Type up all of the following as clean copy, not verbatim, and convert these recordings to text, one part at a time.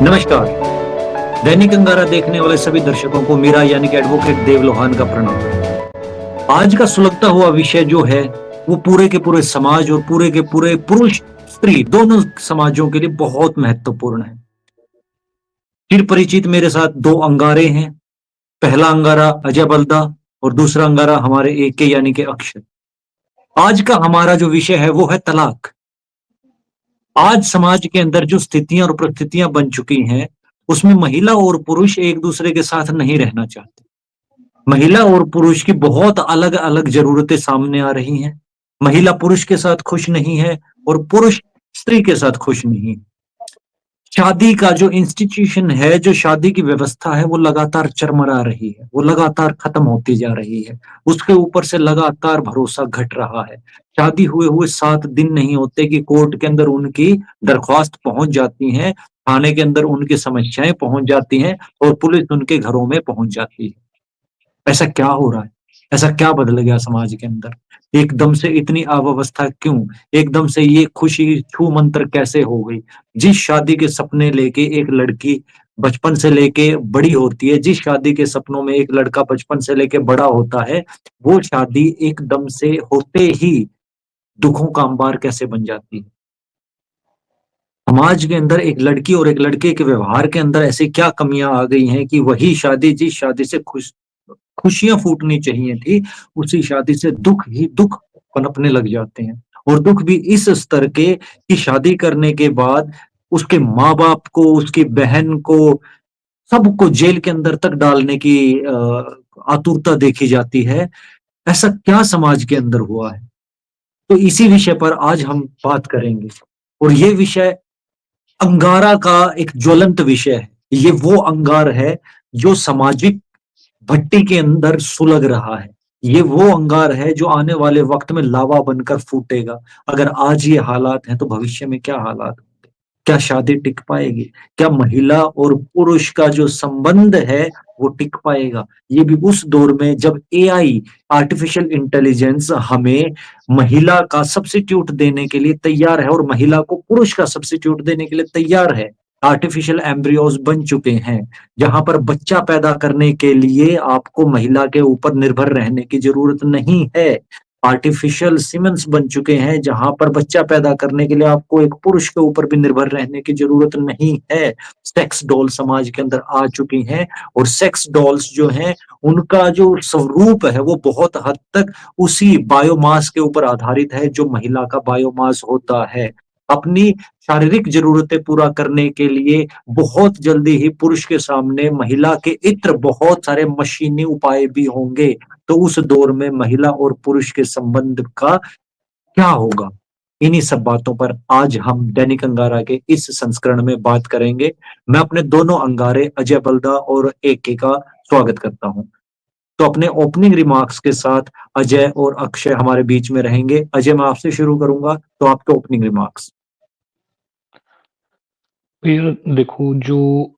नमस्कार। दैनिक अंगारा देखने वाले सभी दर्शकों को मेरा यानी कि एडवोकेट देव लोहान का प्रणाम। आज का सुलगता हुआ विषय जो है, वो पूरे के पूरे समाज और पूरे के पूरे पुरुष, स्त्री दोनों समाजों के लिए बहुत महत्वपूर्ण है। चिर परिचित मेरे साथ 2 अंगारे हैं। पहला अंगारा अजय बल्दा और दूसरा अंगारा हमारे एके यानी कि अक्षय। आज का हमारा जो विषय है वो है तलाक। आज समाज के अंदर जो स्थितियाँ और परिस्थितियाँ बन चुकी हैं, उसमें महिला और पुरुष एक-दूसरे के साथ नहीं रहना चाहते। महिला और पुरुष की बहुत अलग-अलग ज़रूरतें सामने आ रही हैं। महिला पुरुष के साथ खुश नहीं है और पुरुष स्त्री के साथ खुश नहीं है। शादी का जो इंस्टीट्यूशन है, जो शादी की व्यवस्था है, वो लगातार चरमरा रही है, वो लगातार खत्म होती जा रही है। उसके ऊपर से लगातार भरोसा घट रहा है। शादी हुए 7 दिन नहीं होते कि कोर्ट के अंदर उनकी दरख्वास्त पहुँच जाती है, थाने के अंदर उनकी समस्याएँ पहुँच जाती हैं और पुलिस उनके घरों में पहुँच जाती है। ऐसा क्या हो रहा है? ऐसा क्या बदल गया समाज के अंदर? एकदम से इतनी अव्यवस्था क्यों? एकदम से ये खुशी छू-मंतर कैसे हो गई? जिस शादी के सपने लेके एक लड़की बचपन से लेके बड़ी होती है, जिस शादी के सपनों में एक लड़का बचपन से लेके बड़ा होता है, वो शादी एकदम से होते ही दुखों का अंबार कैसे बन जाती है? समाज के अंदर एक लड़की और एक लड़के के व्यवहार के अंदर ऐसी क्या कमियाँ आ गई हैं कि वही शादी जिस शादी से खुशियाँ फूटनी चाहिए थी, उसी शादी से दुःख ही दुःख पनपने लग जाते हैं। और दुःख भी इस स्तर के कि शादी करने के बाद उसके माँ-बाप को, उसकी बहन को, सबको जेल के अंदर तक डालने की आतुरता देखी जाती है। ऐसा क्या समाज के अंदर हुआ है? तो इसी विषय पर आज हम बात करेंगे। और ये विषय अंगारा का एक ज्वलंत विषय है। ये वो अंगार है जो सामाजिक भट्टी के अंदर सुलग रहा है। ये वो अंगार है जो आने वाले वक़्त में लावा बनकर फूटेगा। अगर आज ये हालात हैं तो भविष्य में क्या हालात होंगे? क्या शादी टिक पाएगी? क्या महिला और पुरुष का जो संबंध है वो टिक पाएगा? ये भी उस दौर में जब एआई आर्टिफ़िशियल इंटेलिजेंस हमें महिला का सब्स्टिट्यूट देने के लिए तैयार है और महिला को पुरुष का सब्स्टिट्यूट देने के लिए तैयार है। आर्टिफ़िशियल एम्ब्रियोज़ बन चुके हैं। जहाँ पर बच्चा पैदा करने के लिए आपको महिला के ऊपर निर्भर रहने की ज़रूरत नहीं है। आर्टिफ़िशियल सीमेंस बन चुके हैं, जहाँ पर बच्चा पैदा करने के लिए आपको एक पुरुष के ऊपर भी निर्भर रहने की ज़रूरत नहीं है। सेक्स डॉल समाज के अंदर आ चुकी हैं और सेक्स डॉल्स जो हैं, उनका जो स्वरूप है, वो बहुत हद तक उसी बायोमास के ऊपर आधारित है, जो महिला का बायोमास होता है। अपनी शारीरिक ज़रूरतें पूरा करने के लिए बहुत जल्दी ही पुरुष के सामने महिला के इत्र बहुत सारे मशीनी उपाय भी होंगे। तो उस दौर में महिला और पुरुष के संबंध का क्या होगा? इन्हीं सब बातों पर आज हम दैनिक अंगारा के इस संस्करण में बात करेंगे। मैं अपने दोनों अंगारे अजय बल्दा और एके का स्वागत करता हूँ। तो अपने ओपनिंग रिमार्क्स के साथ अजय और अक्षय हमारे बीच में रहेंगे। अजय, मैं आपसे शुरू करूँगा, तो आपके ओपनिंग रिमार्क्स। फिर देखो जो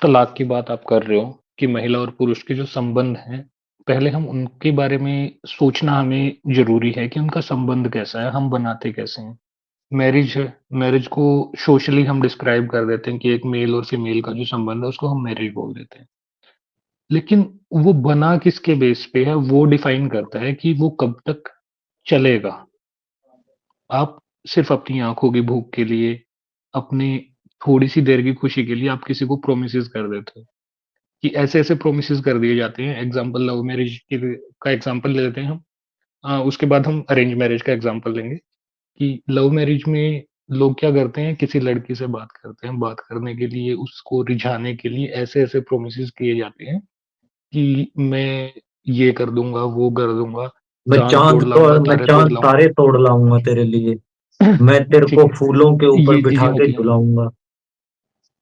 तलाक की बात आप कर रहे हो कि महिला और पुरुष के जो संबंध हैं, पहले हम उनके बारे में सोचना हमें ज़रूरी है कि उनका संबंध कैसा है, हम बनाते कैसे हैं। मैरिज है, मैरिज को सोशली हम डिस्क्राइब कर देते हैं कि एक मेल और फीमेल का जो संबंध है उसको हम मैरिज बोल देते हैं। लेकिन वो बना किसके बेस पे है, वो डिफाइन करता है कि वो कब तक चलेगा। आप सिर्फ़ अपनी आँखों की भूख के लिए, अपनी थोड़ी-सी देर की खुशी के लिए आप किसी को प्रोमिसेस कर देते हो। कि ऐसे-ऐसे प्रोमिसेस कर दिए जाते हैं, एग्ज़ाम्पल लव मैरिज के का एग्ज़ाम्पल ले लेते हैं हम। उसके बाद हम अरेंज मैरिज का एग्ज़ाम्पल लेंगे कि लव मैरिज में लोग क्या करते हैं, किसी लड़की से बात करते हैं, बात करने के लिए उसको रिझाने के लिए ऐसे-ऐसे प्रोमिसेस किए जाते हैं कि मैं ये कर दूँगा, वो कर दूँगा, चाँद तोड़ लाऊँगा, मैं तारे तोड़ चाँद लाऊँगा। तारे तोड़ लाऊँगा तेरे लिए। मैं तेरे ठीक को है, फूलों के ऊपर ये चीज़ें बिठा के होती हैं। झुलाऊँगा।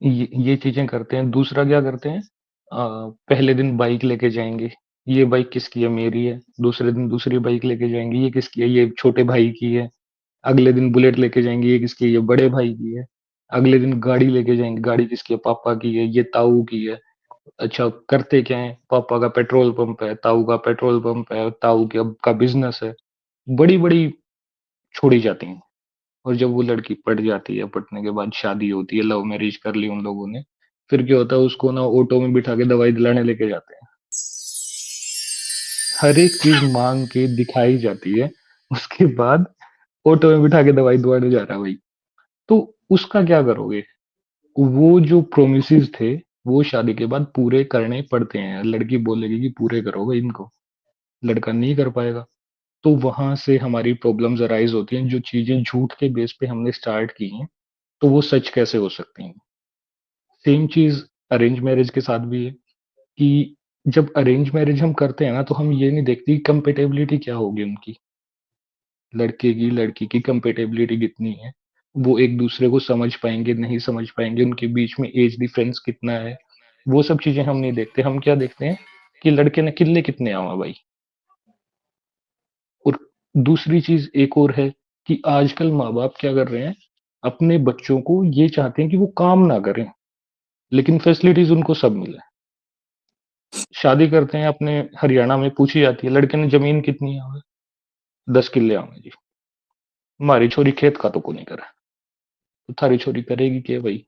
ये चीज़ें करते हैं। दूसरा क्या करते हैं पहले दिन बाइक लेके जाएँगे, ये बाइक किसकी है? मेरी है। दूसरे दिन दूसरी बाइक लेके जाएँगे, ये किसकी है? ये छोटे भाई की है। अगले दिन बुलेट लेके जाएँगे, ये किसकी है? ये बड़े भाई की है। अगले दिन गाड़ी लेके जाएँगे, गाड़ी किसकी है? पापा की है, ये ताऊ की है। अच्छा, करते क्या हैं? पापा का पेट्रोल पंप है, ताऊ का पेट्रोल पंप है, ताऊ के का बिज़नेस है। बड़ी-बड़ी छोड़ी जाती हैं। और जब वो लड़की पट जाती है, पटने के बाद शादी होती है, लव मैरिज कर ली उन लोगों ने, फिर क्या होता है उसको ना ऑटो में बिठा के दवाई दिलाने लेके जाते हैं। हर एक चीज़ माँग के दिखाई जाती है, उसके बाद ऑटो में बिठा के दवाई दिलवाने जा रहा है भाई। तो उसका क्या करोगे? वो जो प्रोमिसेस थे, वो शादी के बाद पूरे करने पड़ते हैं। लड़की बोलेगी कि पूरे करो भाई इनको, लड़का नहीं कर पाएगा। तो वहाँ से हमारी प्रॉब्लम्स अराइज़ होती हैं, जो चीज़ें झूठ के बेस पे हमने स्टार्ट की हैं, तो वो सच कैसे हो सकती हैं? सेम चीज़ अरेंज मैरिज के साथ भी है कि जब अरेंज मैरिज हम करते हैं ना, तो हम ये नहीं देखते कि कंपैटिबिलिटी क्या होगी उनकी। लड़की की कंपैटिबिलिटी कितनी है, वो एक-दूसरे को समझ पाएँगे, नहीं समझ पाएँगे, उनके बीच में एज डिफरेंस कितना है, वो सब चीज़ें हम नहीं देखते। हम क्या देखते हैं कि लड़के ने किल्ले कितने आवा भाई। और दूसरी चीज़ एक और है कि आजकल माँ-बाप क्या कर रहे हैं, अपने बच्चों को ये चाहते हैं कि वो काम ना करें, लेकिन फैसिलिटीज़ उनको सब मिले। शादी करते हैं अपने हरियाणा में पूछी जाती है, लड़के ने ज़मीन कितनी आवे? 10 किल्ले आवे जी। मारी छोरी खेत का तो कोनी करे, तो थारी छोरी करेगी के भई?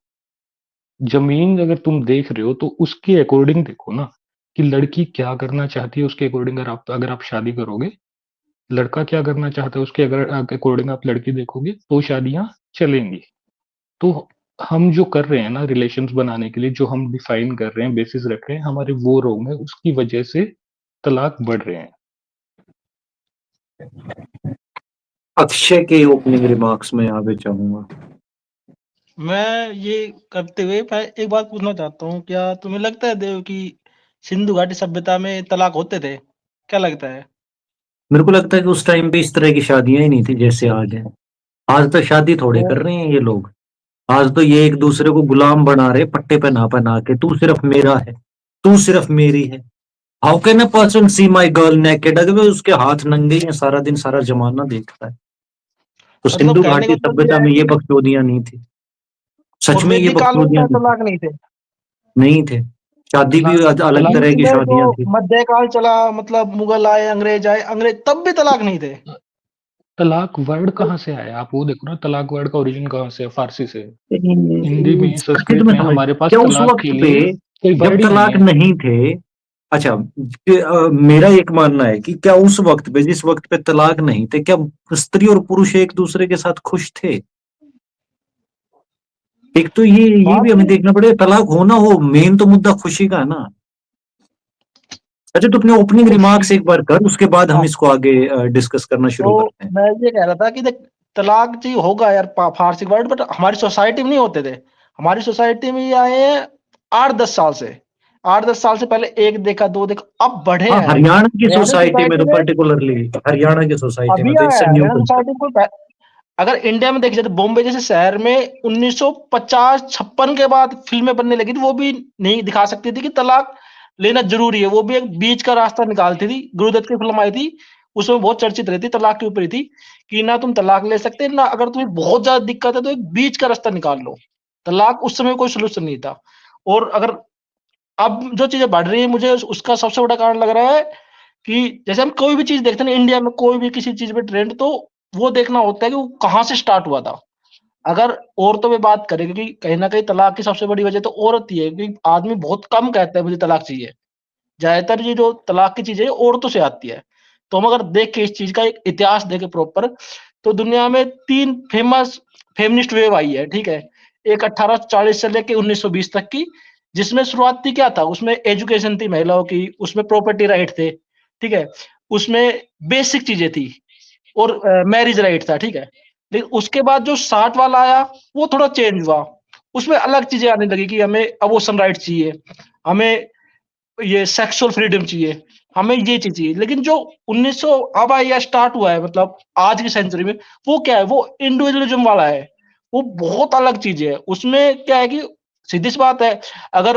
ज़मीन अगर तुम देख रहे हो तो उसके अकॉर्डिंग देखो ना, कि लड़की क्या करना चाहती है उसके अकॉर्डिंग अगर आप शादी करोगे, लड़का क्या करना चाहता है उसके अकॉर्डिंग आप लड़की देखोगे, तो शादियाँ चलेंगी। तो हम जो कर रहे हैं ना रिलेशंस बनाने के लिए जो हम डिफाइन कर रहे हैं, बेसिस रख रहे हैं, हमारे वो रॉन्ग है, उसकी वजह से तलाक बढ़ रहे हैं। अक्षय के ओपनिंग रिमार्क्स में यहाँ पे चाहूंगा। मैं ये करते हुए मैं एक बात पूछना चाहता हूँ, क्या तुम्हें लगता है देव कि सिंधु घाटी सभ्यता में तलाक होते थे? क्या लगता है? मेरे को लगता है कि उस टाइम पे इस तरह की शादियां ही नहीं थी जैसे आज है। आज तो शादी थोड़े और कर रहे हैं ये लोग। आज तो ये एक दूसरे को गुलाम बना रहे पट्टे पे ना पहना के, तू सिर्फ मेरा है, तू सिर्फ मेरी है। How can a person see my girl naked? अगर उसके हाथ नंगे हैं सारा दिन, सारा जमाना देखता है। तो मतलब सिंधु कहने का घाटी मतलब ये सभ्यता है में ये कि बकचोदियां नहीं थी। सच और में ये वैदिक काल में भी बकचोदियां शायद नहीं थी। तलाक नहीं थे। नहीं थे। शादी भी तलाक अलग तलाक तरह बीच की में जो शादियां थी। मध्यकाल चला, मतलब मुगल आए, अंग्रेज आए, अंग्रेज तब भी तलाक नहीं थे। तलाक वर्ड कहाँ से आया? आप वो देखो ना, तलाक वर्ड का ओरिजिन कहाँ से है? फ़ारसी से है। हिंदी में, अर्पित संस्कृत में में समझ, हमारे पास क्या उस तलाक वक्त के पे लिए कोई जब वर्ड ही नहीं तलाक है। नहीं थे, अच्छा, मेरा एक मानना है कि क्या उस वक्त पे, जिस वक्त पे तलाक नहीं थे, क्या स्त्री और पुरुष एक दूसरे के साथ खुश थे? एक तो ये बात भी हमें नहीं। देखना पड़ेगा, तलाक हो ना हो, मेन तो मुद्दा खुशी का है ना। अच्छा, तो अपने ओपनिंग खुशी। रिमार्क्स एक बार कर, उसके बाद हम हाँ, इसको आगे डिस्कस करना शुरू तो करते हैं। मैं ये कह रहा था कि देख, तलाक जी होगा यार, फारसी वर्ड, बट हमारी सोसाइटी में नहीं होते थे। हमारी सोसाइटी में ये आए हैं 8-10 साल से। 8-10 साल से पहले एक देखा, दो देखा, अब बढ़े हाँ, हैं। हरियाणा की हरियाणा सोसाइटी में सोसाइटी तो में पर्टिकुलरली, हरियाणा की सोसाइटी में अभी तो आया इट्स है। New Haryana concept. सोसाइटी में कोई अगर इंडिया में देखी जाए तो बॉम्बे जैसे शहर में 1950-56 के बाद फिल्में बनने लगी थी, वो भी नहीं दिखा सकती थी कि तलाक लेना जरूरी है। वो भी एक बीच का रास्ता निकालती थी। गुरुदत्त की फिल्म आई थी, उसमें बहुत चर्चित रहती, तलाक के ऊपर ही थी कि ना तुम तलाक ले सकते, ना अगर तुम्हें बहुत ज्यादा दिक्कत है तो एक बीच का रास्ता निकाल लो। तलाक उस समय कोई सोल्यूशन नहीं था। और अगर अब जो चीजें बढ़ रही है, मुझे उसका सबसे बड़ा कारण लग रहा है कि जैसे हम कोई भी चीज देखते हैं ना इंडिया में, कोई भी किसी चीज पे ट्रेंड, तो वो देखना होता है कि वो कहाँ से स्टार्ट हुआ था। अगर औरतों पे बात करें, क्योंकि कहीं ना कहीं तलाक की सबसे बड़ी वजह तो औरत ही है, क्योंकि आदमी बहुत कम कहता है मुझे तलाक चाहिए। ज्यादातर ये जो तलाक की चीजें औरतों से आती है। तो हम अगर देख के इस चीज का एक इतिहास देखे प्रॉपर, तो दुनिया में 3 फेमस फेमिनिस्ट वेव आई है, ठीक है? एक 1840 से लेके 1920 तक की, जिसमें शुरुआती क्या था, उसमें एजुकेशन थी महिलाओं की, उसमें प्रॉपर्टी राइट थे, ठीक है? उसमें बेसिक चीजें थी, और मैरिज राइट था, ठीक है? लेकिन उसके बाद जो 60 वाला आया, वो थोड़ा चेंज हुआ। उसमें अलग चीजें आने लगी कि हमें अबॉर्शन राइट चाहिए, हमें ये सेक्सुअल फ्रीडम चाहिए, हमें ये चीज चाहिए। लेकिन जो 1900 अब आया स्टार्ट हुआ है, मतलब आज की सेंचुरी में, वो क्या है, वो इंडिविजुअलिज्म वाला है। वो बहुत अलग चीज है। उसमें क्या है कि सीधी सी बात है, अगर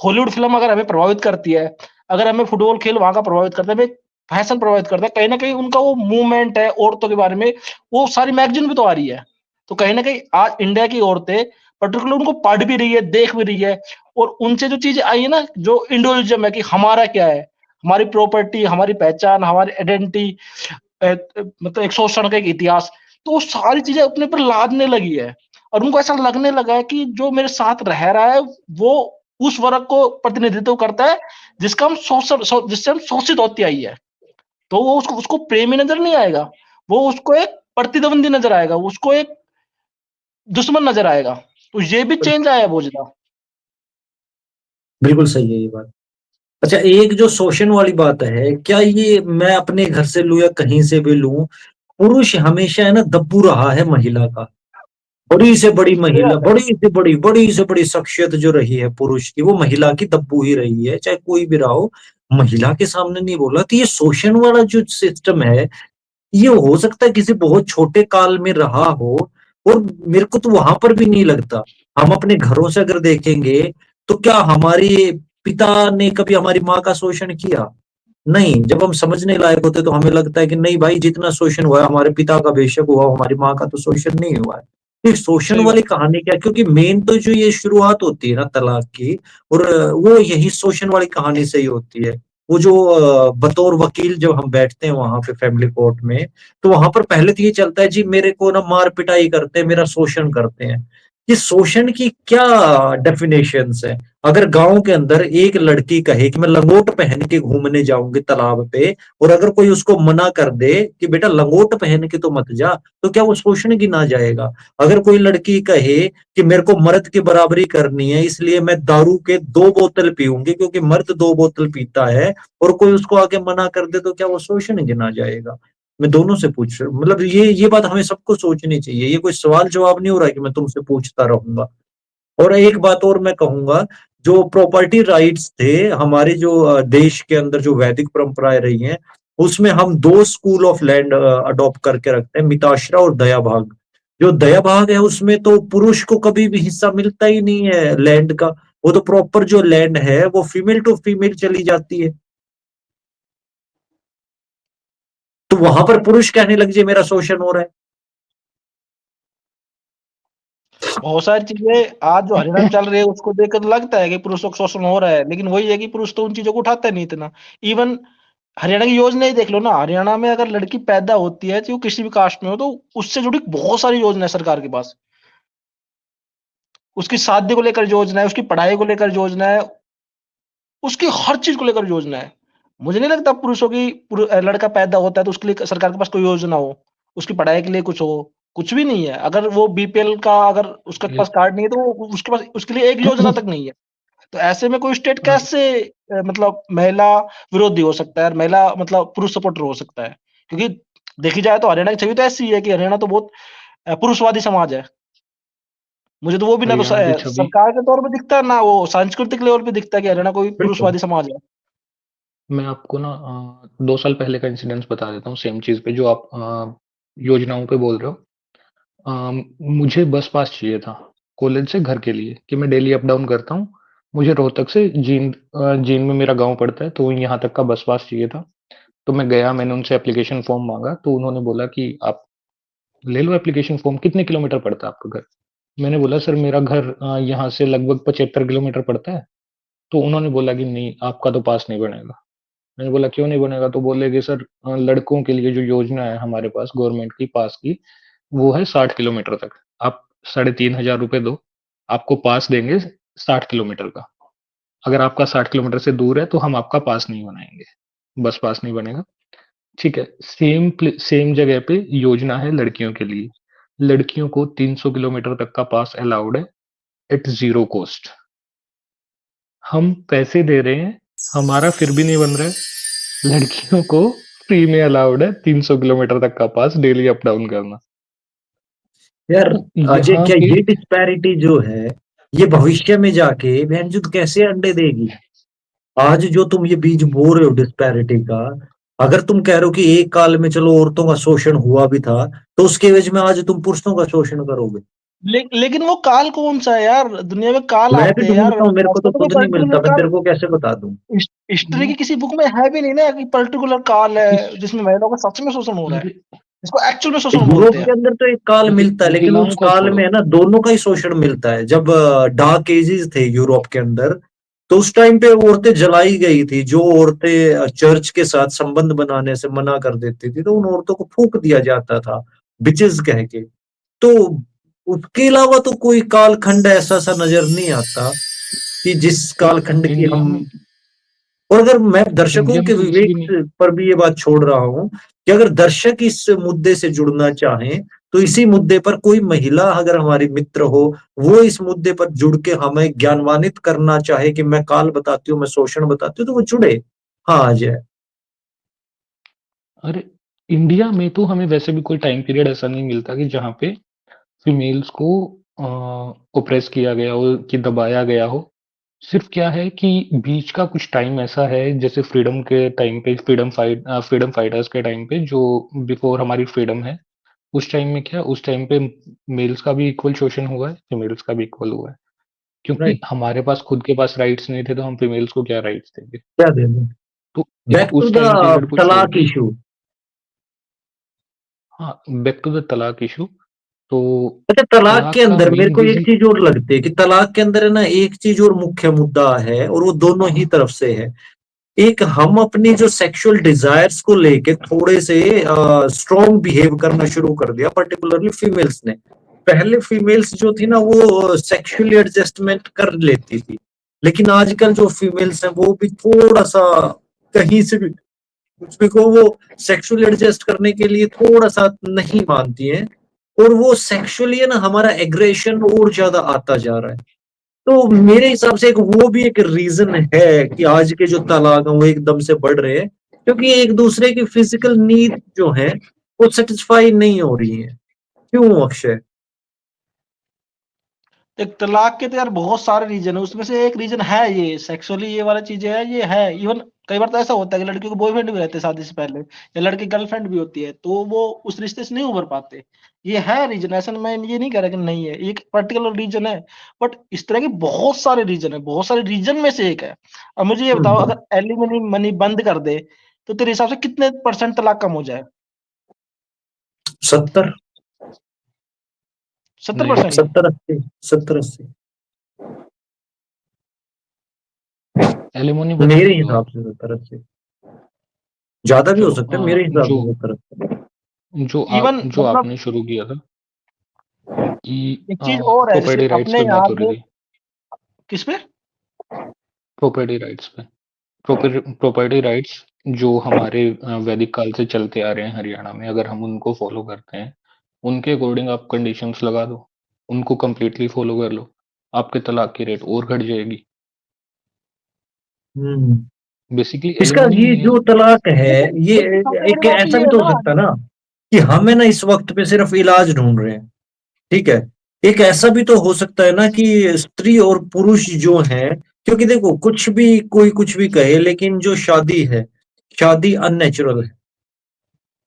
हॉलीवुड फिल्म अगर हमें प्रभावित करती है, अगर हमें फुटबॉल खेल वहां का प्रभावित करता है, हमें फैशन प्रभावित करता है, कहीं ना कहीं उनका वो मूवमेंट है औरतों के बारे में, वो सारी मैगजीन भी तो आ रही है। तो कहीं ना कहीं आज इंडिया की औरतें पर्टिकुलर उनको पढ़ भी रही है, देख भी रही है, और उनसे जो चीजें आई है ना, जो इंडिविजुअलिज्म है कि हमारा क्या है, हमारी प्रॉपर्टी, हमारी पहचान, हमारी आइडेंटिटी, मतलब एक शोषण का एक इतिहास, तो वो सारी चीज़ें अपने पर लादने लगी है और उनको ऐसा लगने लगा है कि जो मेरे साथ रह रहा है, वो उस वर्ग को प्रतिनिधित्व करता है, जिसका हम जिससे हम शोषित होती आई है। तो वो उसको उसको प्रेमी नज़र नहीं आएगा, वो उसको एक प्रतिद्वंदी नज़र आएगा, उसको एक दुश्मन नज़र आएगा। तो ये भी चेंज आया है बहुत ज़्यादा। बिल्कुल सही है ये बात। अच्छा, एक जो शोषण वाली बात है, क्या ये मैं अपने घर से लूँ या कहीं से भी लूँ, पुरुष हमेशा है ना दब्बू रहा है महिला का। बड़ी से बड़ी सही महिला, बात है। बड़ी से बड़ी शख्सियत जो रही है पुरुष की, वो महिला की दब्बू ही रही है, चाहे कोई भी रहा हो, महिला के सामने नहीं बोला। तो ये शोषण वाला जो सिस्टम है, ये हो सकता है किसी बहुत छोटे काल में रहा हो, और मेरे को तो वहां पर भी नहीं लगता। हम अपने घरों से अगर देखेंगे, तो क्या हमारे पिता ने कभी हमारी माँ का शोषण किया? नहीं। जब हम समझने लायक होते तो हमें लगता है कि नहीं भाई, जितना शोषण हुआ है हमारे पिता का बेशक हुआ, हमारी माँ का तो शोषण नहीं हुआ है। ये शोषण सही बात वाली है। कहानी क्या, क्योंकि मेन तो जो ये शुरुआत होती है ना तलाक की, और वो यही शोषण वाली कहानी से ही होती है। वो जो बतौर वकील जब हम बैठते हैं वहां पे फैमिली कोर्ट में, तो वहां पर पहले तो ये चलता है जी मेरे को ना मार पिटाई करते हैं, मेरा शोषण करते हैं। ये शोषण की क्या डेफिनेशंस है? अगर गांव के अंदर एक लड़की कहे कि मैं लंगोट पहन के घूमने जाऊंगी तालाब पे, और अगर कोई उसको मना कर दे कि बेटा लंगोट पहन के तो मत जा, तो क्या वो शोषण गिना जाएगा? अगर कोई लड़की कहे कि मेरे को मर्द की बराबरी करनी है, इसलिए मैं दारू के 2 बोतल पीऊंगी क्योंकि मर्द 2 बोतल पीता है, और कोई उसको आके मना कर दे, तो क्या वो शोषण गिना जाएगा? मैं दोनों से पूछ रहा हूँ, मतलब ये बात हमें सबको सोचनी चाहिए। ये कोई सवाल जवाब नहीं हो रहा है कि मैं तुमसे पूछता रहूंगा। और एक बात और मैं कहूंगा, जो प्रॉपर्टी राइट्स थे हमारे, जो देश के अंदर जो वैदिक परंपराएं रही हैं, उसमें हम 2 स्कूल ऑफ लैंड अडॉप्ट करके रखते हैं, मिताश्रा और दया भाग। जो दया भाग है उसमें तो पुरुष को कभी भी हिस्सा मिलता ही नहीं है लैंड का। वो तो प्रॉपर जो लैंड है वो फीमेल टू फीमेल चली जाती है। तो वहां पर पुरुष कहने लग जाए मेरा शोषण हो रहा है। बहुत सारी चीज़ें आज जो हरियाणा में चल रही है उसको देखकर तो लगता है कि पुरुषों का शोषण हो रहा है, लेकिन वही है कि पुरुष तो उन चीज़ों को उठाता नहीं इतना। इवन हरियाणा की योजना ही देख लो ना, हरियाणा में अगर लड़की पैदा होती है, चाहे वो किसी भी कास्ट में हो, तो उससे जुड़ी बहुत सारी योजना है सरकार के पास। उसकी शादी को लेकर योजना है, उसकी पढ़ाई को लेकर योजना है, उसकी हर चीज़ को लेकर योजना है। मुझे नहीं लगता पुरुषों की लड़का पैदा होता है तो उसके लिए सरकार के पास कोई योजना हो, उसकी पढ़ाई के लिए कुछ हो, कुछ भी नहीं है। अगर वो बीपीएल का अगर उसके पास कार्ड नहीं है, तो वो उसके पास उसके लिए एक योजना तक नहीं है। तो ऐसे में कोई स्टेट कैसे मतलब महिला विरोधी हो सकता है और महिला मतलब पुरुष सपोर्टर हो सकता है? क्योंकि देखी जाए तो हरियाणा की छवि तो ऐसी है कि हरियाणा तो बहुत पुरुषवादी समाज है। मुझे तो वो भी ना तो हरियाणा की छवि सरकार के तौर पे दिखता है, ना वो सांस्कृतिक लेवल पे दिखता है कि हरियाणा कोई बिल्कुल। पुरुषवादी समाज है। मैं आपको ना 2 साल पहले का इंसिडेंस बता देता हूँ सेम चीज़ पे जो आप योजनाओं पे बोल रहे हो। मुझे बस पास चाहिए था कॉलेज से घर के लिए कि मैं डेली अप डाउन करता हूँ। मुझे रोहतक से जींद में मेरा गाँव पड़ता है, तो यहाँ तक का बस पास चाहिए था। तो मैं गया, मैंने उनसे एप्लीकेशन फॉर्म माँगा, तो उन्होंने बोला कि आप ले लो एप्लीकेशन फॉर्म, कितने किलोमीटर पड़ता है आपका घर? मैंने बोला सर मेरा घर यहाँ से लगभग 75 किलोमीटर पड़ता है। तो उन्होंने बोला कि नहीं, आपका तो पास नहीं बनेगा। मैंने बोला क्यों नहीं बनेगा? तो बोले कि सर लड़कों के लिए जो योजना है हमारे पास गवर्नमेंट की पास की, वो है 60 किलोमीटर तक। आप 3,500 रुपए दो, आपको पास देंगे 60 किलोमीटर का। अगर आपका 60 किलोमीटर से दूर है तो हम आपका पास नहीं बनाएँगे, बस पास नहीं बनेगा। ठीक है, सेम जगह पे योजना है लड़कियों के लिए। लड़कियों को 300 किलोमीटर तक का पास अलाउड है एट ज़ीरो कॉस्ट। हम पैसे दे रहे हैं, हमारा फिर भी नहीं बन रहा है। लड़कियों को फ्री में अलाउड है 300 किलोमीटर तक का पास डेली अप डाउन करना। यार तो अजय, यहाँ क्या पे ये डिस्पैरिटी जो है, ये भविष्य में जाके बहनचोद कैसे अंडे देगी? आज जो तुम ये बीज बो रहे हो डिस्पैरिटी का, अगर तुम कह रहे हो कि एक काल में चलो औरतों का शोषण हुआ भी था, तो उसके एवज में आज तुम पुरुषों का शोषण करोगे? लेकिन वो काल कौन-सा है यार? दुनिया में काल मैं भी आते हैं यार। ढूंढता हूँ, मेरे को ऐसा तो तो कोई खुद नहीं मिलता, पर्टिकुलर मैं काल तेरे को कैसे बता दूं? हिस्ट्री की किसी बुक में है भी नहीं ना कि पर्टिकुलर काल इस है जिसमें महिलाओं का सच में शोषण हो रहा है। अरे इसको एक्चुअल में शोषण यूरोप बोलते के हैं। अंदर तो एक काल देखो, मिलता है, लेकिन उस महिलाओं का काल में छोड़ो। है ना दोनों का ही शोषण मिलता है। जब डार्क एजेस थे यूरोप के अंदर, तो उस टाइम पे औरतें जलाई गई थी। जो औरतें चर्च के साथ संबंध बनाने से मना कर देती थी, तो उन औरतों को फूंक दिया जाता था। बिचेस कह के। तो उसके अलावा तो कोई कालखंड ऐसा सा नजर नहीं आता कि जिस कालखंड की इंडिया हम, में और अगर मैं दर्शकों इंडिया में के तो वैसे भी विवेक नहीं। पर भी ये बात छोड़ रहा हूं कि अगर दर्शक इस मुद्दे से जुड़ना चाहें तो इसी मुद्दे पर कोई महिला अगर हमारी मित्र हो, वो इस मुद्दे पर जुड़ के हमें ज्ञानवानित करना चाहे कि मैं काल बताती हूँ, मैं शोषण बताती हूँ, तो वो जुड़े। हाँ, आ जाए। अरे! इंडिया में तो हमें वैसे भी कोई टाइम पीरियड ऐसा नहीं मिलता कि जहाँ पे फीमेल्स को ओप्रेस किया गया हो, कि दबाया गया हो। सिर्फ़ क्या है कि बीच का कुछ टाइम ऐसा है, जैसे फ्रीडम के टाइम पे फ्रीडम फाइटर्स के टाइम पे, जो बिफ़ोर हमारी फ्रीडम है, उस टाइम में क्या, उस टाइम पे मेल्स का भी इक्वल शोषण हुआ है, फीमेल्स का भी इक्वल हुआ है। क्योंकि राइट। हमारे पास खुद के पास राइट्स नहीं थे, तो हम फीमेल्स को क्या राइट्स देंगे? क्या दे दें? तो बैक एक टू उस द टाइम पीरियड को छोड़ तलाक के, इशू। हाँ, बैक टू द तलाक इश्यू। तो अच्छा, तलाक के तलाक का अंदर मेरे मेन को एक रीज़न, चीज और लगती है कि तलाक के अंदर है ना, एक चीज और मुख्य मुद्दा है, और वो दोनों ही तरफ से है। एक, हम अपनी जो सेक्सुअल डिजायर्स को लेके थोड़े से स्ट्रॉन्ग बिहेव करना शुरू कर दिया, पर्टिकुलरली फीमेल्स ने। पहले फीमेल्स जो थी ना, वो सेक्सुअली एडजस्टमेंट कर लेती थी, लेकिन आजकल जो फीमेल्स हैं वो भी थोड़ा सा, कहीं से भी कुछ भी को, वो सेक्सुअली एडजस्ट करने के लिए थोड़ा सा नहीं मानती हैं, और वो सेक्सुअली है ना, हमारा एग्रेशन और ज्यादा आता जा रहा है। तो मेरे हिसाब से एक वो भी एक रीजन है कि आज के जो तलाक हैं वो एकदम से बढ़ रहे हैं, क्योंकि एक दूसरे की फिजिकल नीड जो है वो सेटिस्फाई नहीं हो रही है। क्यों अक्षय? एक तलाक के तो यार बहुत सारे रीजन है, उसमें से एक रीजन है ये सेक्सुअली, ये वाला चीजें है, ये है। इवन कई बार तो ऐसा होता है कि लड़कियों को बॉयफ्रेंड भी रहते हैं शादी से पहले, या लड़की गर्लफ्रेंड भी होती है, तो वो उस रिश्ते से नहीं उभर पाते। ये है रीजन, ऐसा मैं ये नहीं कह रहा कि नहीं है, एक पर्टिकुलर रीजन है। बट इस तरह के बहुत सारे रीजन है, बहुत सारे रीजन में से एक है। अब मुझे ये बताओ, हम्म। अगर एलिमनी मनी बंद कर दे तो तेरे हिसाब से कितने % तलाक कम हो जाए? 70। नहीं, 70%? 70-80। 70-80। एलिमनी बंद मेरे कर दो हिसाब आप। से 70-80। ज्यादा भी हो चलो, सकता है, मेरे हिसाब जो से 70-80। इवन जो मतलब आपने शुरू किया था कि एक चीज और है, जैसे प्रॉपर्टी राइट्स अपने पे यहाँ बात हो रही पे थी, किस पे? प्रॉपर्टी राइट्स पे, प्रॉपर्टी राइट्स जो हमारे वैदिक काल से चलते आ रहे हैं हरियाणा में, अगर हम उनको फॉलो करते हैं, उनके अकॉर्डिंग आप कंडीशंस लगा दो, उनको कंप्लीटली फॉलो कर लो, आपके तलाक की रेट और घट जाएगी। हम्म। बेसिकली इसका एलिमनी ये ही है। जो तलाक है, देखो ये देखो सबसे बड़ी एक बात ऐसा ये भी है तो हो ना, सकता है ना कि हम है ना इस वक्त पे सिर्फ इलाज ढूंढ रहे हैं। ठीक है। एक ऐसा भी तो हो सकता है ना कि स्त्री और पुरुष जो हैं, क्योंकि देखो कुछ भी कोई कुछ भी कहे, लेकिन जो शादी है, शादी अननेचुरल है।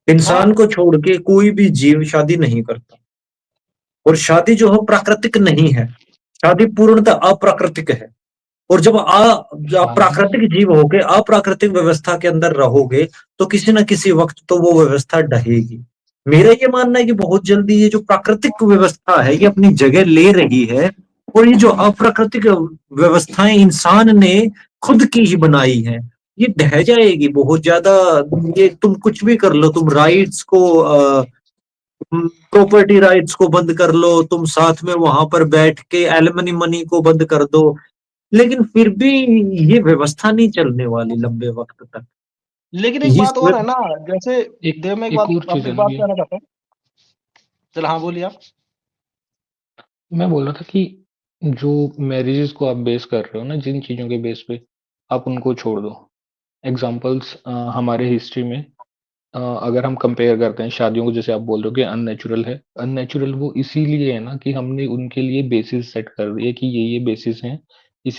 इंसान हाँ को छोड़ के कोई भी जीव शादी नहीं करता, और शादी जो है प्राकृतिक नहीं है। शादी पूर्णतः अप्राकृतिक है। और जब शादी प्राकृतिक जीव होके अप्राकृतिक व्यवस्था के अंदर रहोगे, तो किसी न किसी वक्त तो वो व्यवस्था ढहेगी। मेरा ये मानना है कि बहुत जल्दी ये जो प्राकृतिक व्यवस्था है ये अपनी जगह ले रही है, और ये जो अप्राकृतिक व्यवस्थाएं इंसान ने खुद की ही बनाई है, ये ढह जाएगी बहुत ज्यादा। ये तुम कुछ भी कर लो, तुम राइट्स को, प्रॉपर्टी राइट्स को बंद कर लो, तुम साथ में वहां पर बैठ के एलिमनी मनी को बंद कर दो, लेकिन फिर भी ये व्यवस्था नहीं चलने वाली लंबे वक्त तक। लेकिन एक इस बात और है ना, जैसे एक देव में एक एक बात, और चीज़ अपनी है एक ना बात कि कहना चाहता हूँ। चल हाँ, बोलिए आप। मैं बोल रहा था कि जो मैरिजेज़ को आप बेस कर रहे हो ना, जिन चीज़ों के बेस पे, आप उनको छोड़ दो। एग्ज़ाम्पल्स हमारे हिस्ट्री में, अगर हम कंपेयर करते हैं शादियों को, जैसे आप बोल रहे हो कि अननेचुरल है। अननेचुरल वो इसीलिए है ना कि हमने उनके लिए बेसिस सेट कर दिए कि ये बेसिस हैं, इस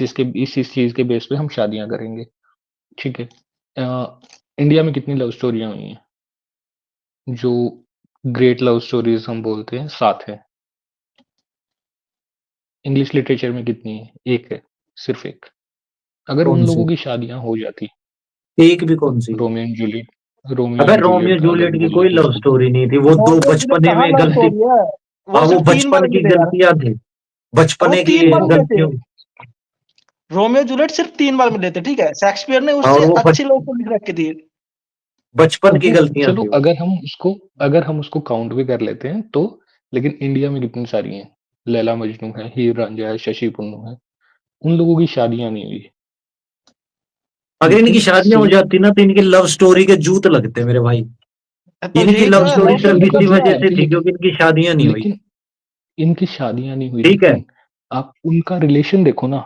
चीज़ के बेस पे हम शादियाँ करेंगे, ठीक है? इंडिया में कितनी लव स्टोरियाँ हुई हैं? जो ग्रेट लव स्टोरीज़ हम बोलते हैं, 7 है। इंग्लिश लिटरेचर में कितनी है? 1 है, सिर्फ़ 1। अगर कौन उन सी? लोगों की शादियाँ हो जाती, एक भी कौन सी? रोमियो अबे एंड रोमियो जूलियट का अगर जूलियट की बोले कोई तो लव उसको, स्टोरी नहीं थी, वो दो रोमियो जूलियट बचपने कहाँ में लव गलती। स्टोरी है? वो हाँ, वो सिर्फ 3 बार बचपन की मिले यार। गलतियां थी, और वो बचपने की 3 बार मिले थे। गलतियों। रोमियो जूलियट सिर्फ 3 बार मिले थे, ठीक है? शेक्सपियर ने हाँ, और उससे वो अच्छी लव स्टोरी लिख रखी थी। बचपन की वो गलतियां चलो थी वो। अगर हम उसको काउंट भी कर लेते हैं तो, लेकिन इंडिया में कितनी सारी हैं, लैला मजनू है, हीर रांझा है, शशि पुन्नू है, उन लोगों की शादियां नहीं हुई। अगर इनकी लेकिन शादियां हो सेम जाती ना तो इनकी लव स्टोरी के जूत लगते मेरे भाई। तो इनकी यही तो लव है, स्टोरी लव वो सिर्फ स्टोरी लग इसी कुछ वजह है। से सकती थी क्योंकि इनकी शादियां नहीं हुई। लेकिन इनकी शादियां नहीं हुई, ठीक है, लेकिन आप उनका रिलेशन देखो ना,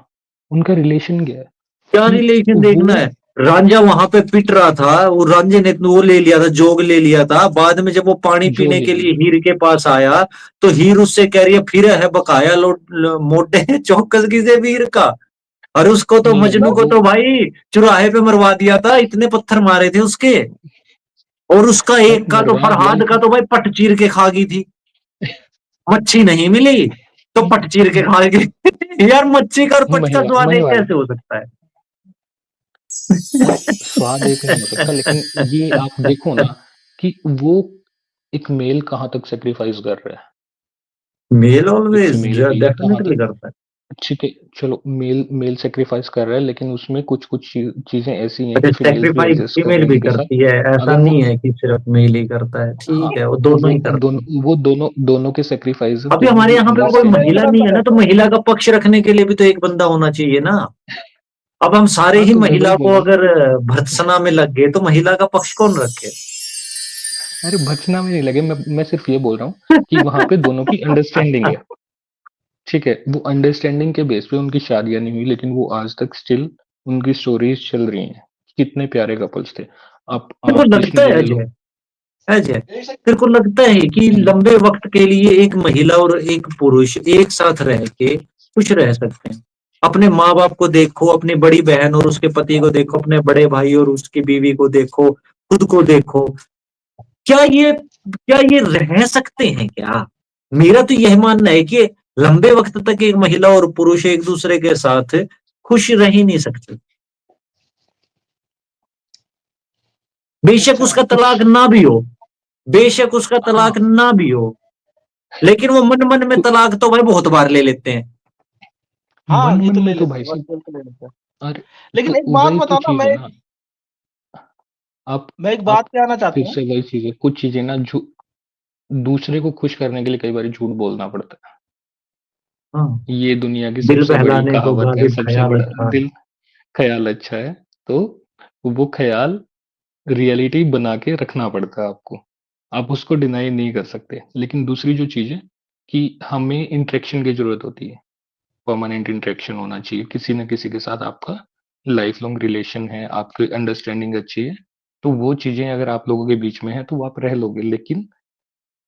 उनका रिलेशन क्या है क्या कि रिलेशन वो देखना है। रांझा वहां पे पिट रहा था, वो रांझे ने वो ले लिया था, जोग ले लिया था। बाद में जब वो पानी जो पीने ले के लिए लिया। हीर के पास आया तो हीर उससे कह रही है फिर है बकाया मोटे चौकस किसे वीर का। और उसको तो नहीं मजनू को वो तो भाई चुराहे पे मरवा दिया था, इतने पत्थर मारे थे उसके। और उसका अरे एक का तो मरवा दिया, फरहाद का लेकिन तो भाई पट चीर के खा गई थी। मच्छी नहीं मिली तो पट चीर के खा गई। यार मच्छी का और पट का स्वाद एक महिवाल कैसे हो सकता है। अरे स्वाद एक नहीं हो सकता, लेकिन ये आप देखो ना कि वो एक मेल कहाँ तक सेक्रीफाइस कर रहा है, मेल एक ऑलवेज फीमेल के लिए कहाँ डेफिनेटली तक। करता है। ठीक है, चलो मेल मेल सेक्रीफाइस कर रहा है, लेकिन उसमें कुछ चीजें ऐसी हैं अच्छा, कि फीमेल्स भी सेक्रीफाइस एग्जिस्ट कर फीमेल रहे हैं भी उनके साथ। करती है, ऐसा अगर वो नहीं है कि सिर्फ मेल ही करता है। हाँ, ठीक है, वो दोनों ही करते हैं। वो दोनों के सेक्रीफाइस है, अभी तो वो हमारे भी यहाँ पे कोई दोनों अंडरस्टैंड मेहनत महिला करते नहीं है करता ना, तो रहता है। महिला का पक्ष रखने के लिए भी तो एक बंदा होना चाहिए ना। अब हम सारे हाँ, ही तो मैं वही महिला को बोल रहा हूँ। अगर भर्त्सना में लग गए तो महिला का पक्ष कौन रखे। अरे भर्त्सना में नहीं लगे, मैं सिर्फ ये बोल रहा हूँ कि वहाँ पे दोनों की अंडरस्टैंडिंग है। ठीक है, वो अंडरस्टैंडिंग के बेस पे उनकी शादियाँ नहीं हुई, लेकिन वो आज तक स्टिल उनकी स्टोरीज़ चल रही हैं। कितने प्यारे कपल्स थे। तेरे को आप लगता कृष्ण जी है ले लो। अजय, अजय तेरे को लगता है कि हुँ, लंबे वक्त के लिए एक महिला और एक पुरुष एक साथ रह के खुश रह सकते हैं। अपने माँ बाप को देखो, अपनी बड़ी बहन और उसके पति को देखो, अपने बड़े भाई और उसकी बीवी को देखो, खुद को देखो। क्या ये रह सकते हैं क्या। मेरा तो यह मानना है कि लंबे वक्त तक एक महिला और पुरुष एक दूसरे के साथ खुश रह ही नहीं सकते। बेशक अच्छा, उसका कुछ तलाक ना भी हो, बेशक उसका हाँ, तलाक ना भी हो, लेकिन वो मन मन में कु तलाक तो भाई बहुत बार ले लेते हैं। हाँ, ये मन-मन तो ले में तो लेते भाई हैं, साहब। वर्चुअल तो ले लेते हैं। अरे, लेकिन तो एक बात वही तो बताना, चीज़ है ना। आप मैं एक बात आप कहना चाहता फिर हूँ। से वही चीज़ है, कुछ चीज़ें ना दूसरे को खुश करने के लिए कई बार झूठ बोलना पड़ता है। हाँ, ये दुनिया की दिल सबसे बड़ी बहलाने को कहावत है, गालिब सबसे ख्याल बड़ा अच्छा है। दिल ख़याल अच्छा है, तो वो ख़याल रियलिटी बना के रखना पड़ता है आपको। आप उसको डिनाई नहीं कर सकते। लेकिन दूसरी जो चीज़ है कि हमें इंटरेक्शन की ज़रूरत होती है। परमानेंट इंटरेक्शन होना चाहिए। किसी न किसी के साथ आपका लाइफ़ लॉन्ग रिलेशन है, आपकी अंडरस्टैंडिंग अच्छी है, तो वो चीज़ें अगर आप लोगों के बीच में है, तो वो आप रह लोगे। लेकिन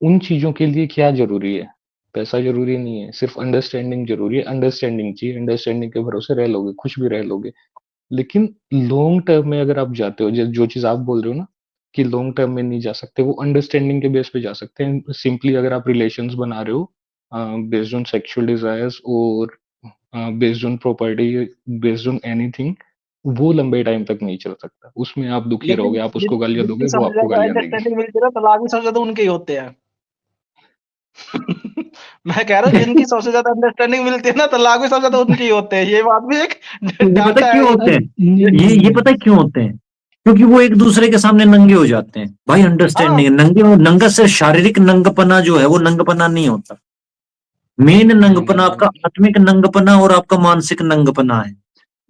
उन चीज़ों के लिए क्या ज़रूरी है? पैसा ज़रूरी नहीं है, सिर्फ़ अंडरस्टैंडिंग ज़रूरी है। अंडरस्टैंडिंग चाहिए, अंडरस्टैंडिंग के भरोसे रह लोगे, खुश भी रह लोगे। लेकिन लॉन्ग टर्म में अगर आप जाते हो, जो चीज़ आप बोल रहे हो ना कि लॉन्ग टर्म में नहीं जा सकते, वो अंडरस्टैंडिंग के बेस पे जा सकते हैं। सिंपली अगर आप रिलेशंस बना रहे हो बेस्ड ऑन सेक्सुअल डिज़ायर्स और based on property, based on anything, वो लंबे टाइम तक नहीं चल सकता। उसमें आप दुखी लेकिन रहोगे, आप उसको गालियाँ जिनकी दोगे, वो सबसे आपको ज़्यादा गालियाँ देगी। अंडरस्टैंडिंग मिलती है ना, तलाक भी सबसे ज़्यादा उनके ही होते हैं। मैं कह रहा हूँ, जिनकी सबसे ज़्यादा अंडरस्टैंडिंग मिलती है ना, तलाक भी सबसे ज़्यादा उनके ही होते हैं। ये बात भी एक ये पता डाटा क्यों है, होते अरे! हैं, नहीं, नहीं, ये नहीं, पता नहीं। क्यों होते हैं, क्योंकि वो एक दूसरे के सामने नंगे हो जाते हैं भाई। हाँ, अंडरस्टैंडिंग है, नंगे नंगा से शारीरिक नंगपना जो है वो नंगपना नहीं होता। मेन नहीं, नहीं, नंगपना नहीं, आपका नहीं। आत्मिक नंगपना और आपका मानसिक नंगपना है।